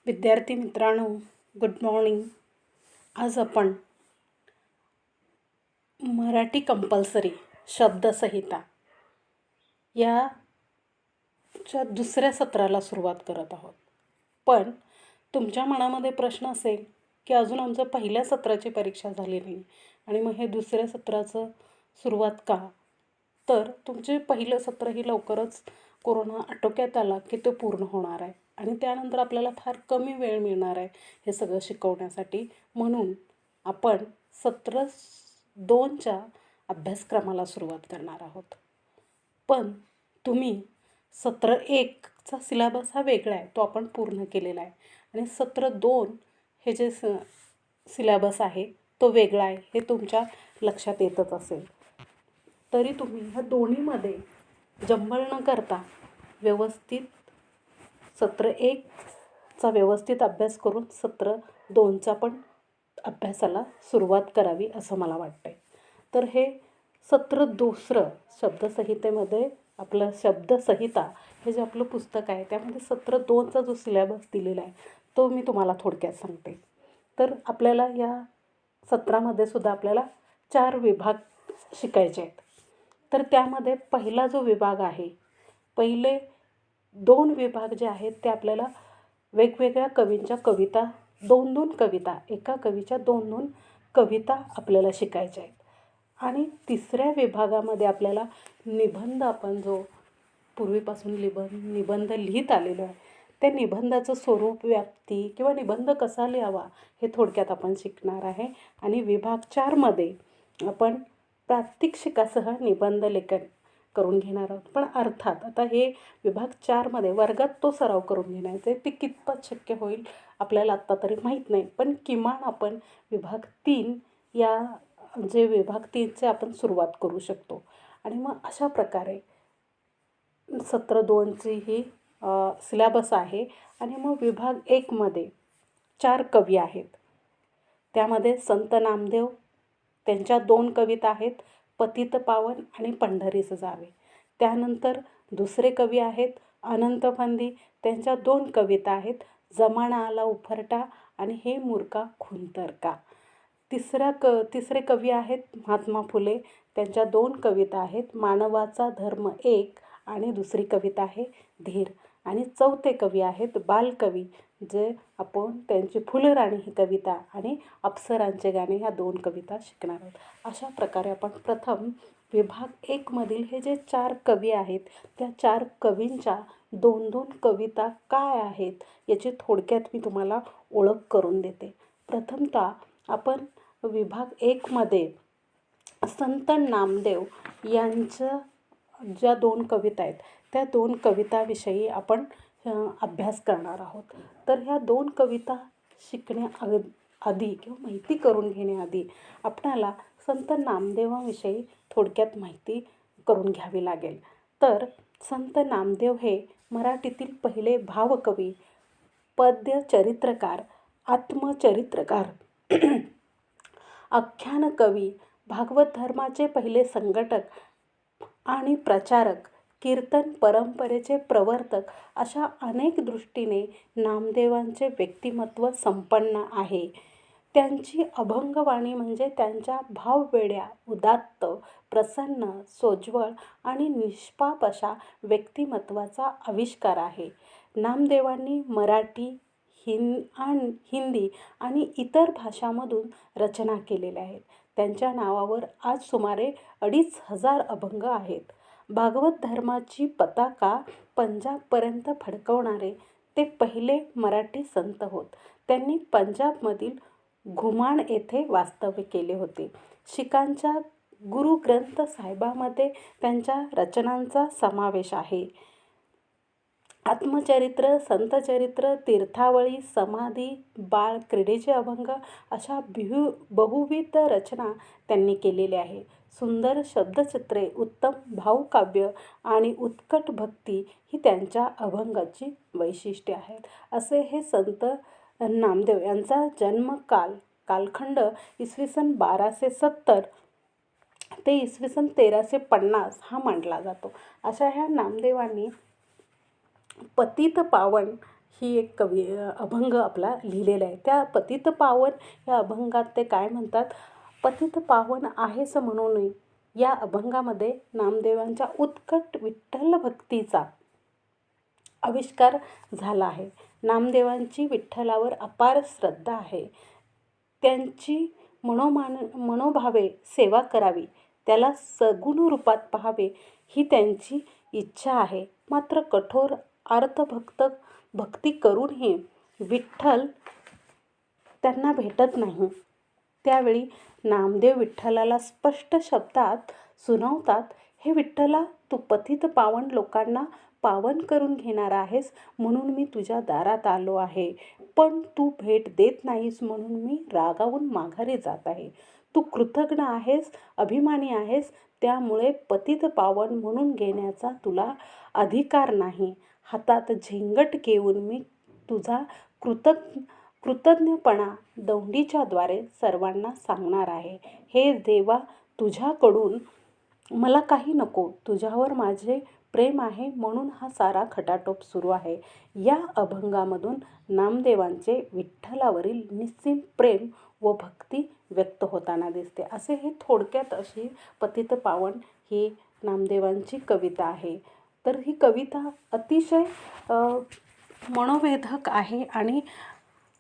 विद्यार्थी मित्रांनो, good morning. आज आपण मराठी कंपल्सरी शब्दसंहिता याच्या दुसऱ्या सत्राला सुरुवात करत आहोत. पण तुमच्या मनामध्ये प्रश्न असेल की अजून आमचं पहिल्या सत्राची परीक्षा झाली नाही आणि मग हे दुसऱ्या सत्राचं सुरुवात का? तर तुमचे पहिलं सत्रही लवकरच कोरोना आटोक्यात आला की तो पूर्ण होणार आहे आणि त्यानंतर आपल्याला फार कमी वेळ मिळणार आहे हे सगळं शिकवण्यासाठी. म्हणून आपण सत्र 2च्या अभ्यासक्रमाला सुरुवात करणार आहोत. पण तुम्ही सत्र 1चा सिलेबस हा वेगळा आहे, तो आपण पूर्ण केलेला आहे आणि सत्र 2 हे जे सिलेबस आहे तो वेगळा आहे, हे तुमच्या लक्षात येतच असेल. तरी तुम्ही ह्या दोन्हीमध्ये जंबल न करता व्यवस्थित सत्र 1चा व्यवस्थित अभ्यास करून सत्र 2चा पण अभ्यासाला सुरुवात करावी असं मला वाटतंय. तर हे सत्र दुसरं शब्दसंहितेमध्ये आपलं शब्दसंहिता हे जे आपलं पुस्तक आहे त्यामध्ये सत्र 2चा जो सिलेबस दिलेला आहे तो मी तुम्हाला थोडक्यात सांगते. तर आपल्याला या सत्रामध्ये सुद्धा आपल्याला 4 विभाग शिकायचे आहेत. तर त्यामध्ये पहिला जो विभाग आहे, पहिले 2 विभाग जे आहेत ते आपल्याला वेगवेगळ्या कवींच्या कविता, 2-2 कविता, एका कवीच्या 2-2 कविता आपल्याला शिकायच्या आहेत. आणि तिसऱ्या विभागामध्ये आपल्याला निबंध, आपण जो पूर्वीपासून निबंध लिहित आलेलो आहे त्या निबंधाचं स्वरूप, व्याप्ती किंवा निबंध कसा लिहावा हे थोडक्यात आपण शिकणार आहे. आणि विभाग 4मध्ये आपण प्रात्यक्षिकासह निबंध लेखन करून घेणार आहोत. पण अर्थात आता हे विभाग 4मध्ये वर्गात तो सराव करून घेण्याचा आहे, ते कितपत शक्य होईल आपल्याला आत्ता तरी माहीत नाही. पण किमान आपण विभाग 3 या जे विभाग 3चे आपण सुरुवात करू शकतो. आणि मग अशा प्रकारे सत्र 2ची ही सिलेबस आहे. आणि मग विभाग 1मध्ये 4 कवी आहेत. त्यामध्ये संत नामदेव, त्यांच्या 2 कविता आहेत, पतित पावन आणि पंढरीस जावे. त्यानंतर दुसरे कवी आहेत अनंत फंदी, त्यांच्या 2 कविता आहेत, जमाना आला उफरटा आणि हे मूर्खा खुंतर का. तिसरे कवी आहेत महात्मा फुले, त्यांच्या 2 कविता आहेत, मानवाचा धर्म एक आणि दुसरी कविता आहे धीर. आणि चौथे कवी आहेत बालकवी, जे आपण त्यांची फुलराणी ही कविता आणि अप्सरांचे गाणे ह्या 2 कविता शिकणार आहोत. अशा प्रकारे आपण प्रथम विभाग 1मधील हे जे 4 कवी आहेत त्या 4 कवींच्या 2-2 कविता काय आहेत याची थोडक्यात मी तुम्हाला ओळख करून देते. प्रथमतः आपण विभाग 1मध्ये संत नामदेव यांच्या ज्या 2 कविता आहेत त्या 2 कविताविषयी आपण अभ्यास करणार आहोत. तर ह्या 2 कविता शिकण्याआधी किंवा माहिती करून घेण्याआधी आपणाला संत नामदेवाविषयी थोडक्यात माहिती करून घ्यावी लागेल. तर संत नामदेव हे मराठीतील पहिले भावकवी, पद्य चरित्रकार, आत्मचरित्रकार, आख्यान कवी, भागवत धर्माचे पहिले संघटक आणि प्रचारक, कीर्तन परंपरेचे प्रवर्तक अशा अनेक दृष्टीने नामदेवांचे व्यक्तिमत्व संपन्न आहे. त्यांची अभंगवाणी म्हणजे त्यांच्या भाववेड्या, उदात्त, प्रसन्न, सोज्वळ आणि निष्पाप अशा व्यक्तिमत्वाचा आविष्कार आहे. नामदेवांनी मराठी, हिंदी आणि इतर भाषांमधून रचना केलेल्या आहेत. त्यांच्या नावावर आज सुमारे 2,500 अभंग आहेत. भागवत धर्माची पताका पंजाबपर्यंत फडकवणारे ते पहिले मराठी संत होत. त्यांनी पंजाबमधील घुमान येथे वास्तव्य केले होते. शीखांच्या गुरु ग्रंथ साहिबामध्ये त्यांच्या रचनांचा समावेश आहे. आत्मचरित्र, संतचरित्र, तीर्थावळी, समाधी, बाळ, क्रीडेचे अभंग अशा बहुविध रचना त्यांनी केलेल्या आहे. सुंदर शब्दचित्रे, उत्तम भावकाव्य आणि उत्कट भक्ती ही त्यांच्या अभंगाची वैशिष्ट्ये आहेत. असे हे संत नामदेव यांचा कालखंड इसवी सन 1270 ते इसवी सन 1350 हा मानला जातो. अशा ह्या नामदेवांनी पतित पावन ही एक अभंग आपला लिहिलेला आहे. त्या पतित पावन या अभंगात ते काय म्हणतात, पतित पावन आहेस म्हणून या अभंगामध्ये नामदेवांच्या उत्कट विठ्ठल भक्तीचा आविष्कार झाला आहे. नामदेवांची विठ्ठलावर अपार श्रद्धा आहे. त्यांची मनोभावे सेवा करावी, त्याला सगुण रूपात पाहावे ही त्यांची इच्छा आहे. मात्र कठोर भक्ती करूनही विठ्ठल त्यांना भेटत नाही. त्यावेळी नामदेव विठ्ठलाला स्पष्ट शब्दात सुनावतात, हे विठ्ठला, तू पतित पावन लोकांना पावन करून घेणार आहेस म्हणून मी तुझ्या दारात आलो आहे. पण तू भेट देत नाहीस म्हणून मी रागावून माघारी जात आहे. तू कृतज्ञ आहेस, अभिमानी आहेस, त्यामुळे पतित पावन म्हणून घेण्याचा तुला अधिकार नाही. हातात झेंगट घेऊन मी तुझा कृतज्ञपणा दौंडीच्या द्वारे सर्वांना सांगणार आहे. हे देवा, तुझ्याकडून मला काही नको, तुझ्यावर माझे प्रेम आहे म्हणून हा सारा खटाटोप सुरू आहे. या अभंगामधून नामदेवांचे विठ्ठलावरील निस्सीम प्रेम व भक्ती व्यक्त होताना दिसते. असे हे थोडक्यात अशी पतित पावन ही नामदेवांची कविता आहे. तर ही कविता अतिशय मनोवेधक आहे आणि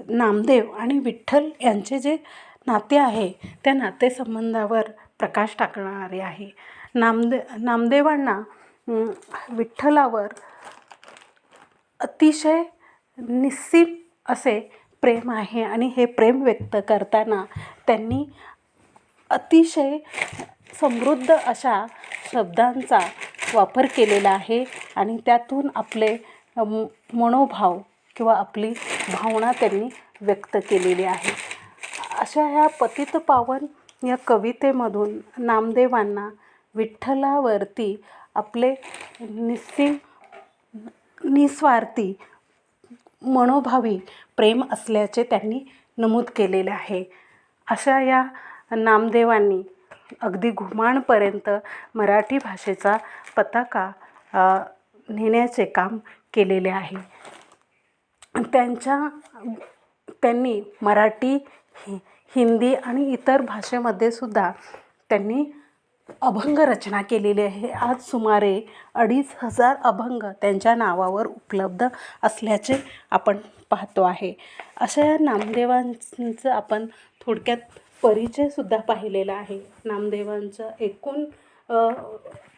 नामदेव आणि विठ्ठल यांचे जे नाते आहे त्या नातेसंबंधावर प्रकाश टाकणारे आहे. नामदेवांना विठ्ठलावर अतिशय निस्सीम असे प्रेम आहे आणि हे प्रेम व्यक्त करताना त्यांनी अतिशय समृद्ध अशा शब्दांचा वापर केलेला आहे आणि त्यातून आपले मनोभाव किंवा आपली भावना त्यांनी व्यक्त केलेली आहे. अशा ह्या पतित पावन या कवितेमधून नामदेवांना विठ्ठलावरती आपले निस्वार्थी मनोभावी प्रेम असल्याचे त्यांनी नमूद केलेले आहे. अशा या नामदेवांनी अगदी घुमाणपर्यंत मराठी भाषेचा पताका नेण्याचे काम केलेले आहे. त्यांनी मराठी, हिंदी आणि इतर भाषेमध्ये सुद्धा त्यांनी अभंग रचना केलेली आहे. आज सुमारे 2500 अभंग त्यांच्या नावावर उपलब्ध असल्याचे आपण पाहतो आहे. अशा या नामदेवांचं आपण थोडक्यात परिचयसुद्धा पाहिलेला आहे. नामदेवांचं एकूण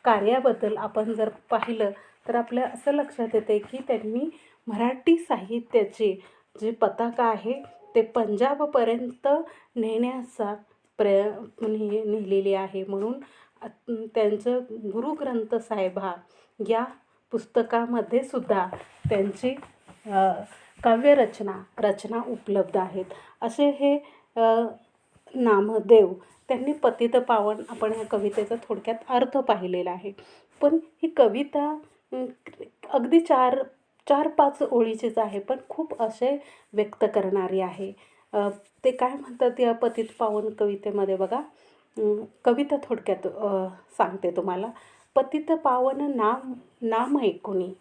कार्याबद्दल आपण जर पाहिलं तर आपल्या असं लक्षात येते की त्यांनी मराठी साहित्याची जी पताका आहे ते पंजाबपर्यंत नेण्याचा नेलेली आहे. म्हणून त्यांचं गुरुग्रंथ साहेबा या पुस्तकामध्ये सुद्धा त्यांची रचना उपलब्ध आहेत. असे हे नामदेव त्यांनी पतित पावन आपण ह्या कवितेचा थोडक्यात अर्थ पाहिलेला आहे. पण ही कविता अगदी 4-5 ओळीचीच आहे, पण खूप असे व्यक्त करणारी आहे. ते काय म्हणतात या पतित पावन कवितेमध्ये बघा, कविता थोडक्यात सांगते तुम्हाला. पतित पावन नाम ऐकुनी,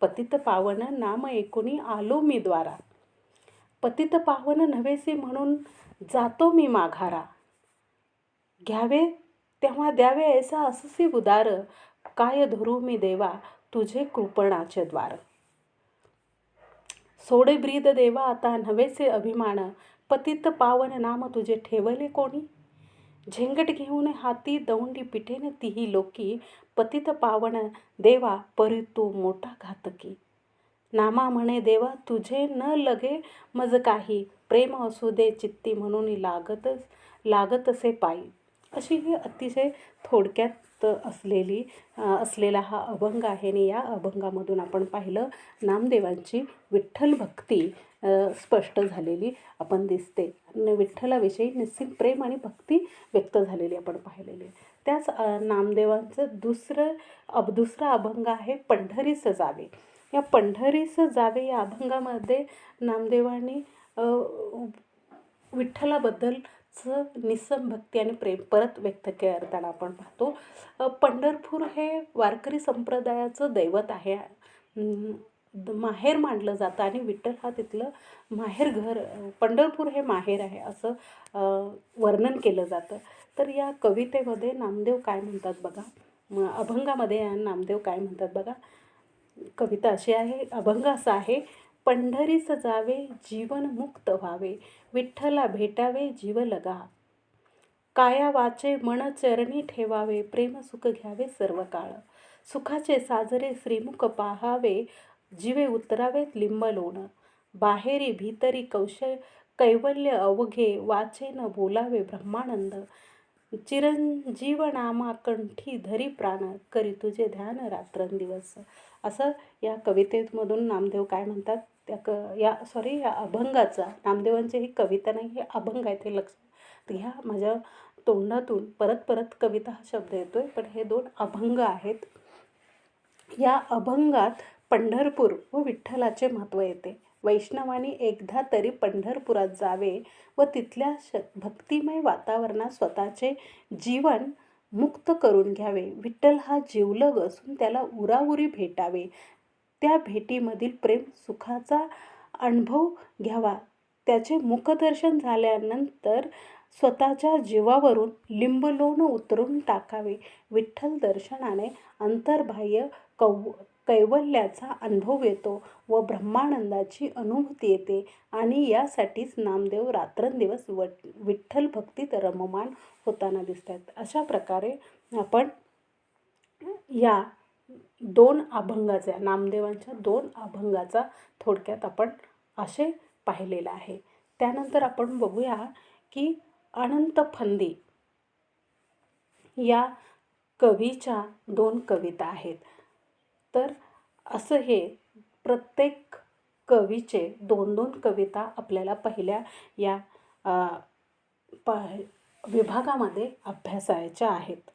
पतित पावन नाम ऐकुनी आलो मी द्वारा. पतित पावन नव्हेसे म्हणून जातो मी माघारा. घ्यावे तेव्हा द्यावे ऐसा अससी उदार. काय धरू मी देवा तुझे कृपणाचे द्वार. सोडे ब्रीद देवा आता नव्हेसे अभिमान. पतित पावन नाम तुझे ठेवले कोणी. झेंगट घेऊन हाती दौंडी पिठेन तीही लोकी. पतित पावन देवा परी तू मोठा घातकी. नामा म्हणे देवा तुझे न लगे मज काही. प्रेम असू दे चित्ती म्हणून लागतसे पायी. अशी ही अतिशय थोडक्यात असलेला हा अभंग आहे. आणि या अभंगामधून आपण पाहिलं नामदेवांची विठ्ठल भक्ती स्पष्ट झालेली आपण दिसते. विठ्ठलाविषयी निस्सीम प्रेम आणि भक्ती व्यक्त झालेली आपण पाहिलेली. त्याच नामदेवांचं दुसरा अभंग आहे पंढरीस जावे. या पंढरीस जावे या अभंगामध्ये नामदेवांनी विठ्ठलाबद्दलचं निस्सीम भक्ती आणि प्रेम परत व्यक्त करताना आपण पाहतो. पंढरपूर हे वारकरी संप्रदायाचं दैवत आहे. माहेर मानलं जातं आणि विठ्ठल हा तिथलं माहेर घर, पंढरपूर हे माहेर आहे असं वर्णन केलं जातं. तर या कवितेमध्ये नामदेव काय म्हणतात बघा, अभंगामध्ये या नामदेव काय म्हणतात बघा. कविता अशी आहे, अभंग असा आहे. पंढरीस जावे जीवन मुक्त व्हावे, विठ्ठला भेटावे जीव लगा. काया वाचे मन चरणी ठेवावे, प्रेम सुख घ्यावे सर्व काळ. सुखाचे साजरे श्रीमुख पाहावे, जीवे उतरावेत लिंब लोण. बाहेरी भीतरी कैवल्य अवघे, वाचे न बोलावे ब्रह्मानंद. चिरंजीव नामा कंठी धरी प्राण, करी तुझे ध्यान रात्रंदिवस. असं या कवितेमधून नामदेव काय म्हणतात या अभंगाचा, नामदेवांची ही कविता नाही, हे अभंग आहे, ते लक्षात घ्या. माझ्या तोंडातून परत परत कविता हा शब्द येतोय, पण हे 2 अभंग आहेत. या अभंगात पंढरपूर व विठ्ठलाचे महत्त्व येते. वैष्णवांनी एकदा तरी पंढरपुरात जावे व तिथल्या भक्तिमय वातावरणात स्वतःचे जीवन मुक्त करून घ्यावे. विठ्ठल हा जिवलग असून त्याला उराउरी भेटावे. त्या भेटीमधील प्रेम सुखाचा अनुभव घ्यावा. त्याचे मुखदर्शन झाल्यानंतर स्वतःच्या जीवावरून लिंबलोण उतरून टाकावे. विठ्ठल दर्शनाने अंतर्बाह्य कैवल्याचा अनुभव येतो व ब्रह्मानंदाची अनुभूती येते आणि यासाठीच नामदेव रात्रंदिवस विठ्ठल भक्तीत रममाण होताना दिसतात. अशा प्रकारे आपण या 2 अभंगाचा, नामदेवांच्या 2 अभंगाचा थोडक्यात आपण असे पाहिलेलं आहे. त्यानंतर आपण बघूया की अनंत फंदी या कवीच्या 2 कविता आहेत. तर असं हे प्रत्येक कवीचे 2-2 कविता आपल्याला पहिल्या या विभागामध्ये अभ्यासायच्या आहेत.